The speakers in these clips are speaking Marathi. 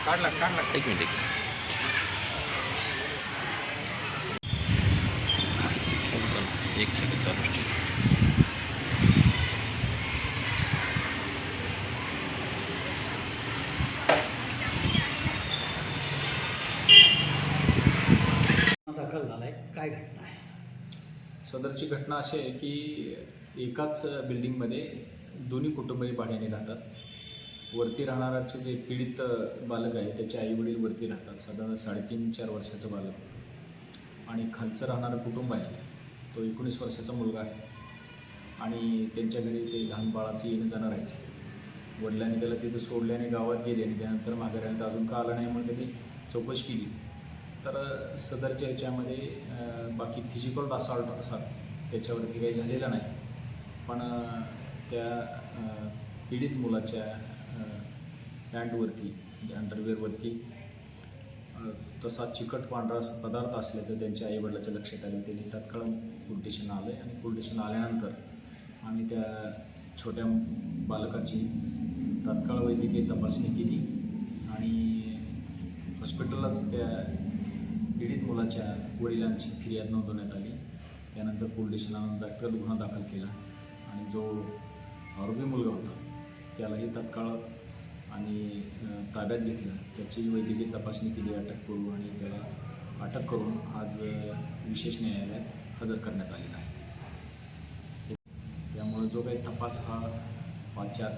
काढला एक मिनिट एक सेकंड चालू ठेव. दाखल झालाय, काय घटना आहे? सदरची घटना अशी आहे की एकाच बिल्डिंगमध्ये दोन्ही कुटुंबही भाड्याने राहतात. वरती राहणाराचे जे पीडित बालक आहे त्याचे आईवडील वरती राहतात, साधारण 3.5-4 वर्षाचं बालक. आणि खालचं राहणारं कुटुंब आहे तो 19 वर्षाचा मुलगा आहे. आणि त्यांच्या घरी ते लहान बाळाचं येणं जाणं राहायचं. वडिलांनी त्याला तिथं सोडले आणि गावात गेले आणि त्यानंतर माघारी आले तर अजून का आलं नाही म्हणून त्यांनी चौकशी केली. तर सदरच्या ह्याच्यामध्ये बाकी फिजिकल असॉल्ट असा त्याच्यावरती काही झालेला नाही. पण त्या पीडित मुलाच्या पॅन्टवरती म्हणजे अंडरवेअरवरती तसा चिकट पांढरा पदार्थ असल्याचं त्यांच्या आईवडिलाच्या लक्षात आलं. त्यांनी तात्काळ पोलीस स्टेशन आलं आणि पोलीस स्टेशन आल्यानंतर आम्ही त्या छोट्या बालकाची तात्काळ वैद्यकीय तपासणी केली आणि हॉस्पिटललाच त्या पीडित मुलाच्या वडिलांची फिर्याद नोंदवण्यात आली. त्यानंतर पोलीस स्टेशनानं गुन्हा दाखल केला आणि जो आरोपी मुलगा होता त्यालाही तात्काळ आणि ताब्यात घेतलं. त्याची वैद्यकीय तपासणी केली अटकपूर्व आणि त्याला अटक करून आज विशेष न्यायालयात हजर करण्यात आलेला आहे. त्यामुळे जो काही तपास हा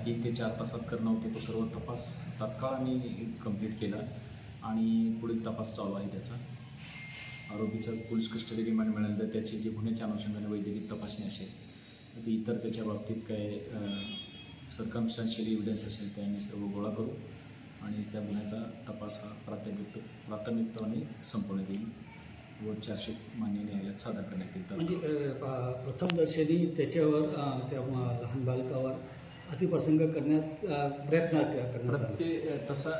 3 ते 4 तासात करणं होतं तो सर्व तपास तात्काळ आम्ही कंप्लीट केला आणि पुढील तपास चालू आहे त्याचा. आरोपीचं पोलीस कस्टडी रिमांड मिळालं तर त्याची जी गुन्ह्याच्या अनुषंगाने वैद्यकीय तपासणी असेल तर ती इतर त्याच्या बाबतीत काय सर्कमस्टन्शियल एव्हिडन्स असेल ते आम्ही सर्व गोळा करू आणि त्या गुन्ह्याचा तपास हा प्राथमिकपणे संपवण्यात येईल व चार्जशीट मान्य न्यायालयात सादर करण्यात येईल. म्हणजे प्रथमदर्शनी त्याच्यावर त्या लहान बालकावर अतिप्रसंग करण्यात प्रयत्न करण्यात तसा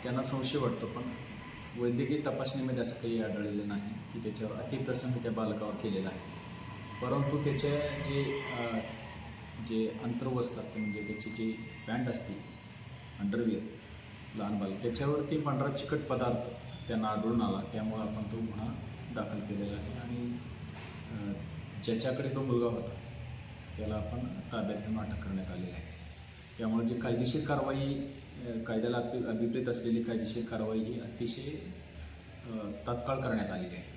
त्यांना संशय वाटतो, पण वैद्यकीय तपासणीमध्ये असं काही आढळलेलं नाही की त्याच्यावर अतिप्रसंग त्या बालकावर केलेला आहे. परंतु त्याच्या जे अंतर्वस्त्र असते म्हणजे त्याची जी पॅन्ट असते अंडरवेअर लहान बालक त्याच्यावरती पांढरा चिकट पदार्थ त्यांना आढळून आला. त्यामुळे आपण तो गुन्हा दाखल केलेला आहे आणि ज्याच्याकडे तो मुलगा होता त्याला आपण ताब्यात घेऊन अटक करण्यात आलेली आहे. त्यामुळे जी कायदेशीर कारवाई कायद्याला अभिप्रेत असलेली कायदेशीर कारवाई ही अतिशय तात्काळ करण्यात आलेली आहे.